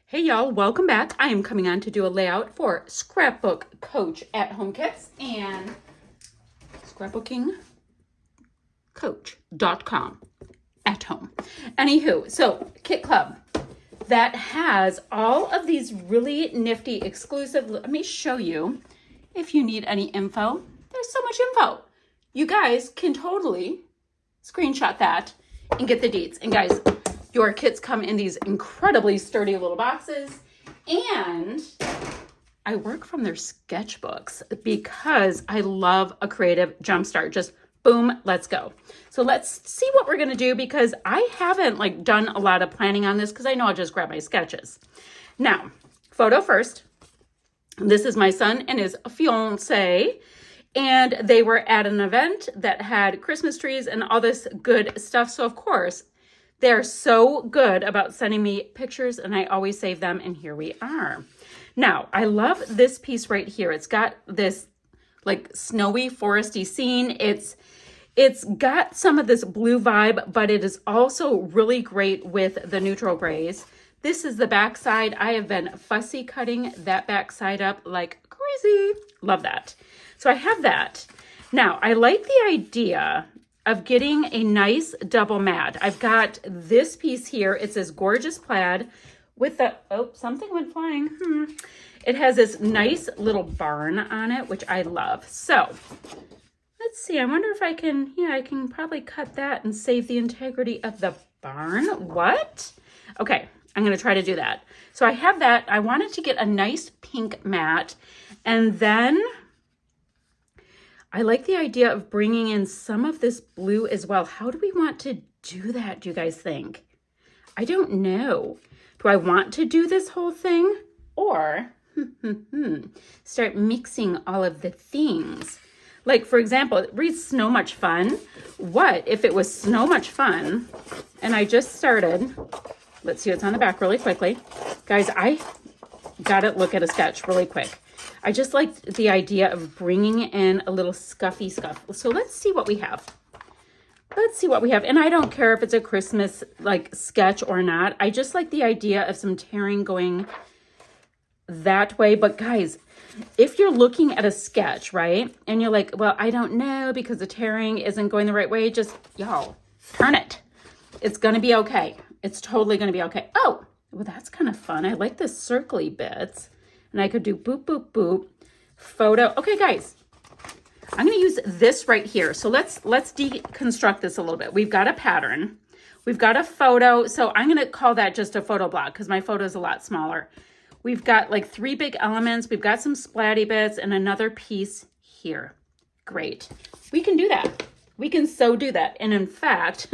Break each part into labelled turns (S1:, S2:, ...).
S1: Hey y'all, welcome back. I am coming on to do a layout for Scrapbook Coach at Home Kits and scrapbookingcoach.com at home. Anywho, so Kit Club that has all of these really nifty exclusive, let me show you if you need any info. There's so much info. You guys can totally screenshot that and get the deets. And guys, your kits come in these incredibly sturdy little boxes, and I work from their sketchbooks because I love a creative jumpstart. Just boom, let's go. So let's see what we're gonna do because I haven't done a lot of planning on this because I know I'll just grab my sketches. Now, photo first. This is my son and his fiance, and they were at an event that had Christmas trees and all this good stuff. So of course, they're so good about sending me pictures and I always save them, and here we are. Now, I love this piece right here. It's got this snowy foresty scene. It's got some of this blue vibe, but it is also really great with the neutral grays. This is the back side. I have been fussy cutting that back side up like crazy. Love that. So I have that. Now, I like the idea of getting a nice double mat. I've got this piece here. It's this gorgeous plaid with the, oh, something went flying. It has this nice little barn on it, which I love. So let's see, I wonder if I can, I can probably cut that and save the integrity of the barn. What? Okay, I'm gonna try to do that. So I have that. I wanted to get a nice pink mat, and then I like the idea of bringing in some of this blue as well. How do we want to do that, do you guys think? I don't know. Do I want to do this whole thing or start mixing all of the things? Like, for example, it reads Snow Much Fun. What if it was Snow Much Fun and I just started, let's see what's on the back really quickly. Guys, I gotta look at a sketch really quick. I just liked the idea of bringing in a little scuffy scuff. So let's see what we have. Let's see what we have. And I don't care if it's a Christmas sketch or not. I just like the idea of some tearing going that way. But guys, if you're looking at a sketch, right? And you're like, well, I don't know because the tearing isn't going the right way. Just, y'all, turn it. It's going to be okay. It's totally going to be okay. Oh, well, that's kind of fun. I like the circly bits. And I could do boop, boop, boop, photo. Okay, guys, I'm going to use this right here. So let's deconstruct this a little bit. We've got a pattern. We've got a photo. So I'm going to call that just a photo block because my photo is a lot smaller. We've got 3 big elements. We've got some splatty bits and another piece here. Great. We can do that. We can so do that. And in fact,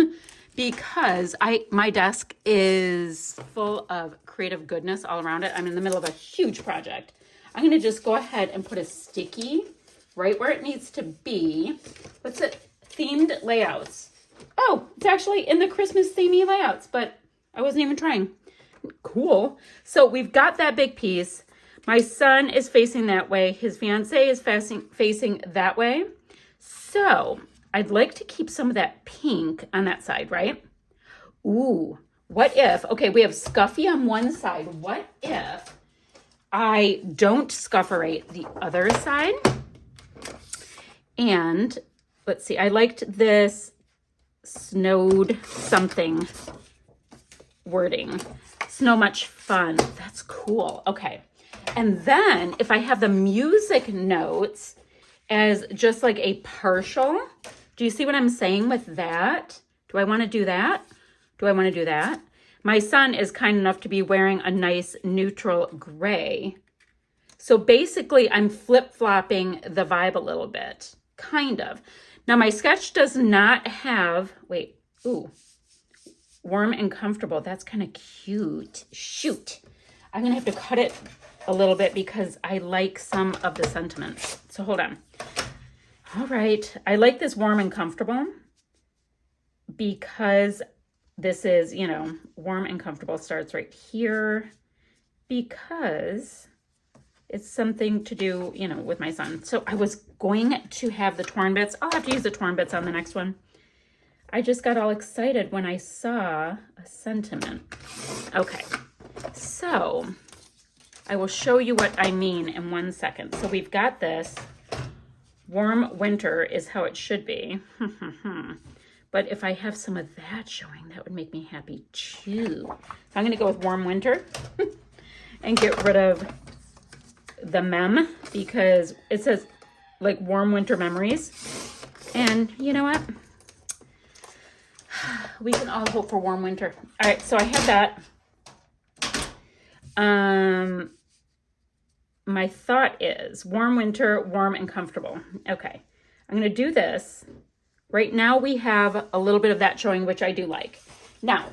S1: because my desk is full of creative goodness all around it, I'm in the middle of a huge project. I'm going to just go ahead and put a sticky right where it needs to be. What's it? Themed layouts. Oh, it's actually in the Christmas themey layouts, but I wasn't even trying. Cool. So we've got that big piece. My son is facing that way. His fiance is facing that way. So I'd like to keep some of that pink on that side, right? Ooh, what if, okay, we have scuffy on one side. What if I don't scufferate the other side? And let's see, I liked this snowed something wording. Snow Much Fun. That's cool. Okay. And then if I have the music notes as just a partial, do you see what I'm saying with that? Do I want to do that? Do I want to do that? My son is kind enough to be wearing a nice neutral gray. So basically I'm flip-flopping the vibe a little bit, kind of. Now my sketch does not have, wait, ooh, warm and comfortable. That's kind of cute. Shoot. I'm going to have to cut it a little bit because I like some of the sentiments. So hold on. All right. I like this warm and comfortable because this is, warm and comfortable starts right here because it's something to do, with my son. So I was going to have the torn bits. I'll have to use the torn bits on the next one. I just got all excited when I saw a sentiment. Okay. So I will show you what I mean in 1 second. So we've got this. Warm winter is how it should be. But if I have some of that showing, that would make me happy too. So I'm gonna go with warm winter and get rid of the mem because it says like warm winter memories. And you know what? We can all hope for warm winter. All right, so I have that. My thought is warm winter, warm and comfortable. Okay, I'm gonna do this. Right now we have a little bit of that showing, which I do like. Now,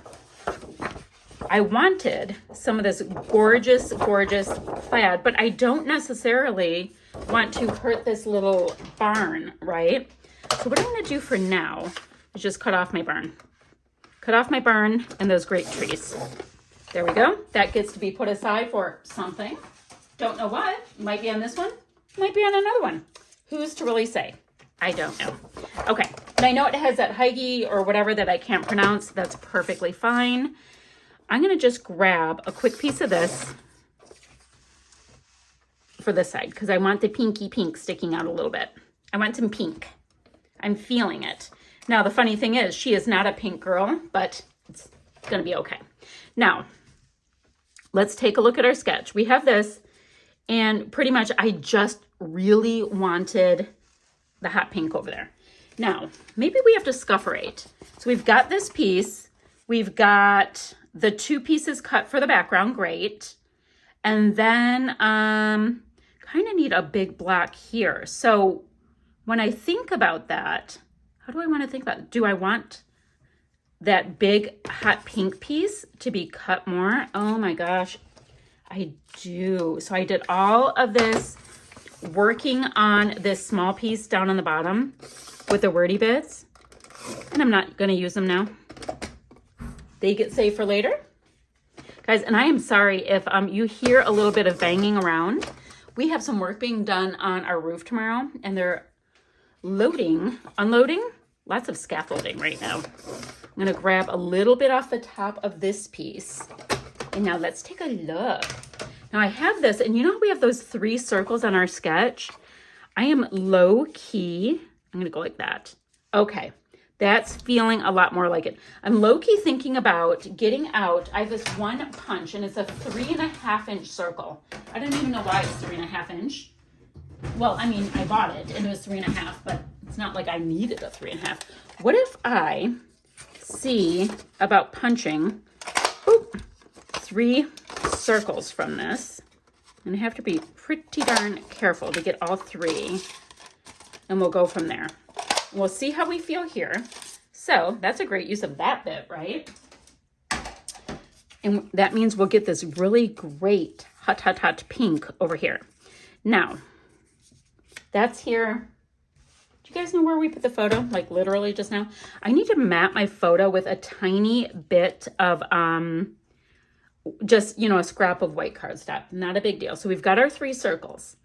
S1: I wanted some of this gorgeous, gorgeous plaid, but I don't necessarily want to hurt this little barn, right? So what I'm gonna do for now is just cut off my barn. Cut off my barn and those great trees. There we go. That gets to be put aside for something. Don't know what. Might be on this one. Might be on another one. Who's to really say? I don't know. Okay. And I know it has that Heige or whatever that I can't pronounce. That's perfectly fine. I'm going to just grab a quick piece of this for this side because I want the pinky pink sticking out a little bit. I want some pink. I'm feeling it. Now, the funny thing is she is not a pink girl, but it's going to be okay. Now, let's take a look at our sketch. We have this, and pretty much I just really wanted the hot pink over there. Now, maybe we have to scuffurate. So we've got this piece. We've got the 2 pieces cut for the background. Great. And then kind of need a big block here. So when I think about that, how do I want to think about it? Do I want that big hot pink piece to be cut more? Oh my gosh, I do. So I did all of this working on this small piece down on the bottom with the wordy bits, and I'm not going to use them now. They get saved for later. Guys, and I am sorry if you hear a little bit of banging around. We have some work being done on our roof tomorrow, and they're unloading, lots of scaffolding right now. I'm going to grab a little bit off the top of this piece. And now let's take a look. Now I have this, and you know how we have those 3 circles on our sketch? I am low key. I'm going to go like that. Okay. That's feeling a lot more like it. I'm low key thinking about getting out. I have this one punch, and it's a 3.5 inch circle. I don't even know why it's 3.5 inch. Well, I mean, I bought it and it was 3.5, but it's not like I needed a 3.5. What if I see about punching 3 circles from this? And I have to be pretty darn careful to get all 3. And we'll go from there. We'll see how we feel here. So that's a great use of that bit, right? And that means we'll get this really great hot, hot, hot pink over here. Now, that's here. Do you guys know where we put the photo? Like literally just now. I need to map my photo with a tiny bit of just, a scrap of white cardstock. Not a big deal. So we've got our 3 circles.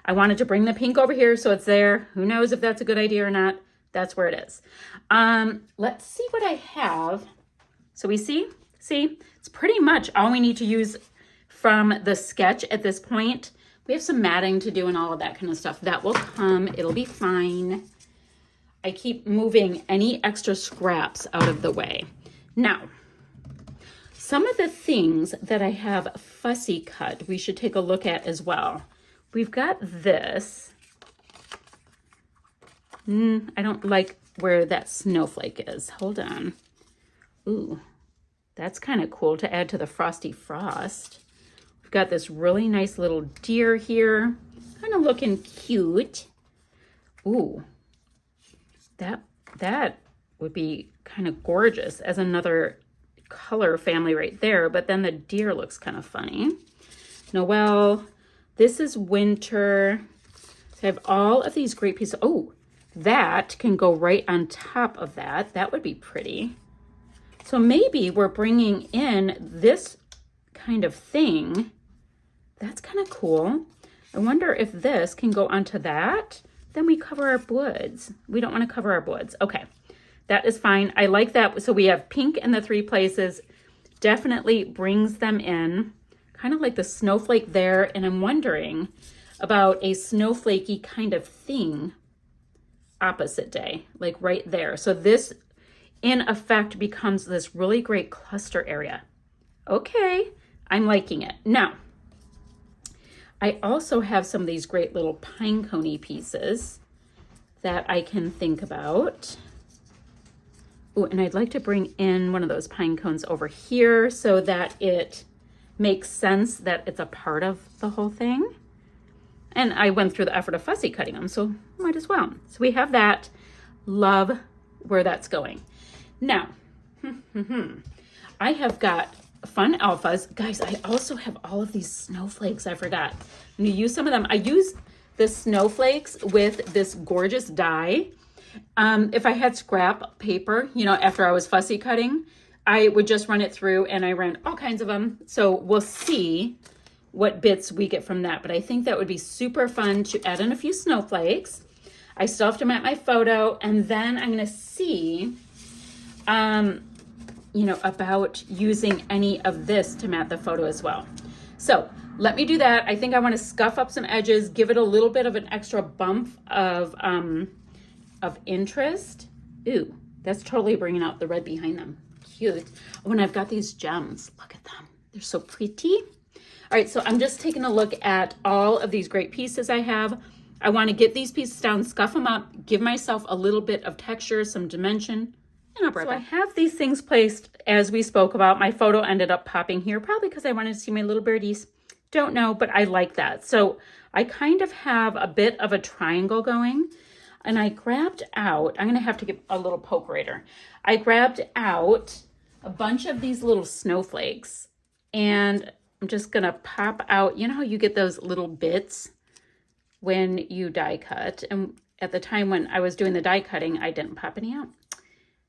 S1: I wanted to bring the pink over here so it's there. Who knows if that's a good idea or not. That's where it is. Let's see what I have. So we see, it's pretty much all we need to use from the sketch at this point. We have some matting to do and all of that kind of stuff. That will come. It'll be fine. I keep moving any extra scraps out of the way. Now, some of the things that I have fussy cut, we should take a look at as well. We've got this. I don't like where that snowflake is. Hold on. Ooh, that's kind of cool to add to the frosty frost. We've got this really nice little deer here, kind of looking cute. Ooh, that would be kind of gorgeous as another color family right there, but then the deer looks kind of funny. Noel, this is winter. So I have all of these great pieces. Oh, that can go right on top of that. That would be pretty. So maybe we're bringing in this kind of thing. That's kind of cool. I wonder if this can go onto that. Then we cover our woods. We don't want to cover our woods. Okay, that is fine. I like that. So we have pink in the 3 places. Definitely brings them in. kind of like the snowflake there, and I'm wondering about a snowflakey kind of thing opposite day, like right there. So this in effect becomes this really great cluster area. Okay, I'm liking it. Now, I also have some of these great little pine coney pieces that I can think about. Oh, and I'd like to bring in one of those pine cones over here so that it makes sense that it's a part of the whole thing. And I went through the effort of fussy cutting them, so might as well. So we have that. Love where that's going. Now, I have got fun alphas. Guys, I also have all of these snowflakes. I forgot. I'm going to use some of them. I use the snowflakes with this gorgeous dye. If I had scrap paper, you know, after I was fussy cutting, I would just run it through, and I ran all kinds of them. So we'll see what bits we get from that. But I think that would be super fun to add in a few snowflakes. I still have to map my photo, and then I'm going to see, you know, about using any of this to mat the photo as well. So let me do that. I think I want to scuff up some edges, give it a little bit of an extra bump of interest. Ooh, that's totally bringing out the red behind them. Cute. Oh, and I've got these gems. Look at them. They're so pretty. All right, so I'm just taking a look at all of these great pieces I have. I want to get these pieces down, scuff them up, give myself a little bit of texture, some dimension, and I'll bring it back. So I have these things placed as we spoke about. My photo ended up popping here, probably because I wanted to see my little birdies. Don't know, but I like that. So I kind of have a bit of a triangle going, and I grabbed out, I'm going to have to get a little poke rater. I grabbed out a bunch of these little snowflakes, and I'm just going to pop out. You know how you get those little bits when you die cut? And at the time when I was doing the die cutting, I didn't pop any out.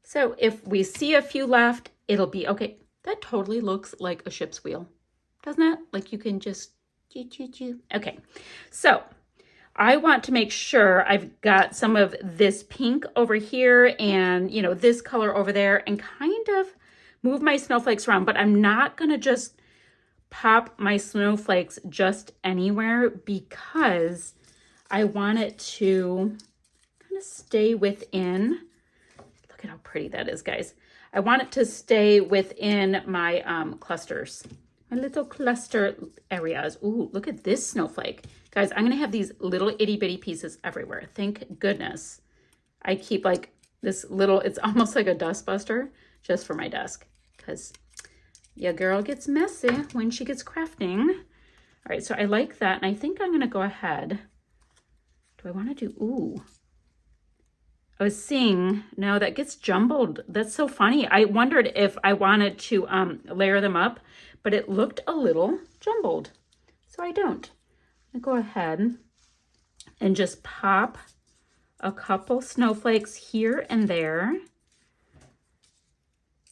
S1: So if we see a few left, it'll be okay. That totally looks like a ship's wheel, doesn't it? Like you can just Okay, so I want to make sure I've got some of this pink over here and, you know, this color over there, and kind of move my snowflakes around. But I'm not going to just pop my snowflakes just anywhere, because I want it to kind of stay within. Look at how pretty that is, guys. I want it to stay within my clusters, my little cluster areas. Ooh, look at this snowflake. Guys, I'm going to have these little itty bitty pieces everywhere. Thank goodness I keep like this little, it's almost like a dust buster just for my desk, because your girl gets messy when she gets crafting. All right, so I like that. And I think I'm going to go ahead. Do I want to do, ooh. I was seeing, no, that gets jumbled. That's so funny. I wondered if I wanted to layer them up, but it looked a little jumbled. So I don't. I'm going to go ahead and just pop a couple snowflakes here and there.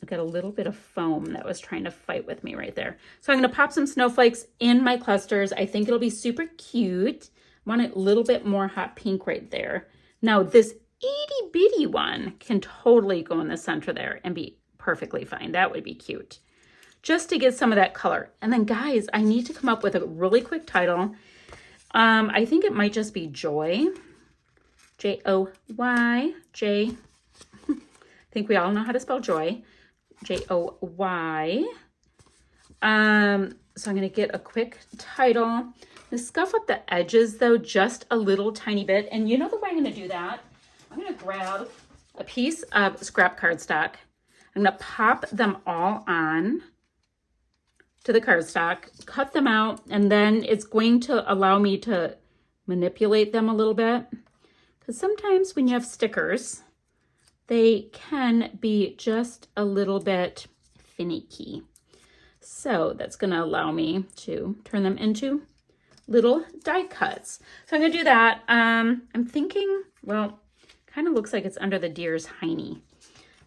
S1: I've got a little bit of foam that was trying to fight with me right there. So I'm going to pop some snowflakes in my clusters. I think it'll be super cute. I want a little bit more hot pink right there. Now this itty bitty one can totally go in the center there and be perfectly fine. That would be cute. Just to get some of that color. And then guys, I need to come up with a really quick title. I think it might just be Joy. J-O-Y. J. I think we all know how to spell joy. J-O-Y. So I'm going to get a quick title. I'm going to scuff up the edges though, just a little tiny bit. And you know the way I'm going to do that? I'm going to grab a piece of scrap cardstock. I'm going to pop them all on to the cardstock, cut them out, and then it's going to allow me to manipulate them a little bit. Because sometimes when you have stickers, they can be just a little bit finicky. So that's going to allow me to turn them into little die cuts. So I'm going to do that. I'm thinking, well, kind of looks like it's under the deer's hiney.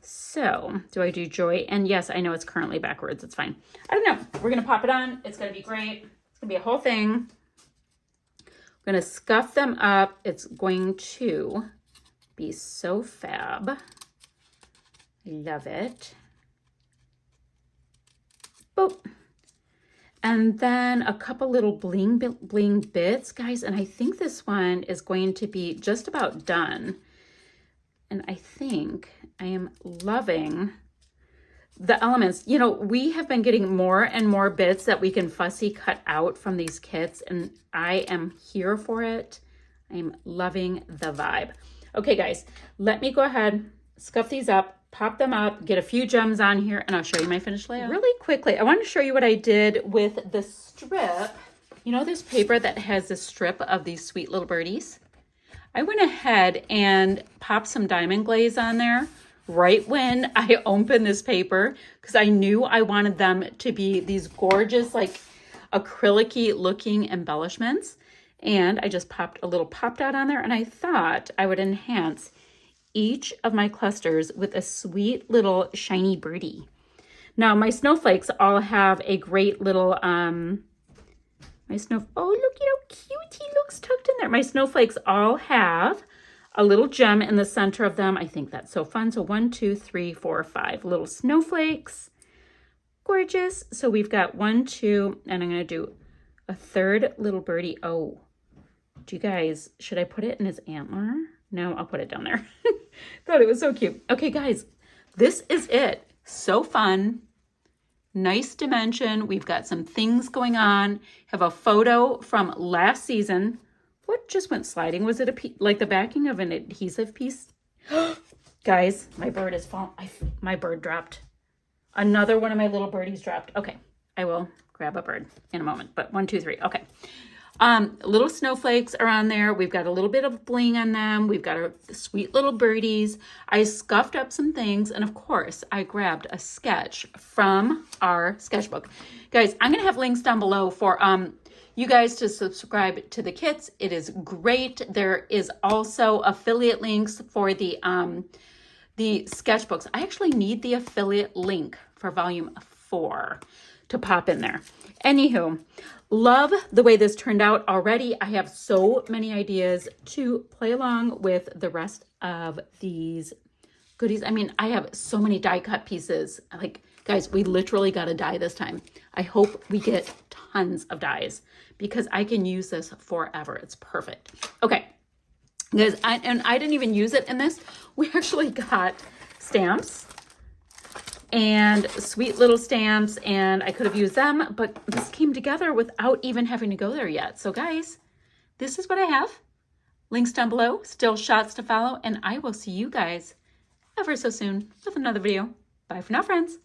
S1: So do I do Joy? And yes, I know it's currently backwards. It's fine. I don't know. We're going to pop it on. It's going to be great. It's going to be a whole thing. We're going to scuff them up. It's going to be so fab. I love it. Boop. And then a couple little bling bits, guys. And I think this one is going to be just about done. And I think I am loving the elements. You know, we have been getting more and more bits that we can fussy cut out from these kits, and I am here for it. I'm loving the vibe. Okay, guys, let me go ahead, scuff these up, pop them up, get a few gems on here, and I'll show you my finished layout. Really quickly, I want to show you what I did with the strip. You know this paper that has this strip of these sweet little birdies? I went ahead and popped some diamond glaze on there right when I opened this paper, because I knew I wanted them to be these gorgeous, like acrylic-y looking embellishments. And I just popped a little pop dot on there, and I thought I would enhance each of my clusters with a sweet little shiny birdie. Now my snowflakes all have a great little, oh, look at how cute he looks tucked in there. My snowflakes all have a little gem in the center of them. I think that's so fun. So 1, 2, 3, 4, 5 little snowflakes. Gorgeous. So we've got 1, 2, and I'm going to do a third little birdie. Oh, do you guys, should I put it in his antler? No, I'll put it down there. Thought it was so cute. Okay, guys, this is it. So fun. Nice dimension. We've got some things going on. Have a photo from last season. What just went sliding? Was it like the backing of an adhesive piece? Guys, my bird is falling. My bird dropped. Another one of my little birdies dropped. Okay, I will grab a bird in a moment. But 1, 2, 3. Okay. Little snowflakes are on there. We've got a little bit of bling on them. We've got our sweet little birdies. I scuffed up some things. And of course, I grabbed a sketch from our sketchbook. Guys, I'm going to have links down below for you guys to subscribe to the kits. It is great. There is also affiliate links for the sketchbooks. I actually need the affiliate link for volume 4 to pop in there. Anywho, love the way this turned out already. I have so many ideas to play along with the rest of these goodies. I mean, I have so many die cut pieces. Like, guys, we literally got a die this time. I hope we get tons of dies because I can use this forever. It's perfect. Okay, guys, I didn't even use it in this. We actually got stamps and sweet little stamps, and I could have used them, but this came together without even having to go there yet. So guys, this is what I have. Links down below, still shots to follow, and I will see you guys ever so soon with another video. Bye for now, friends.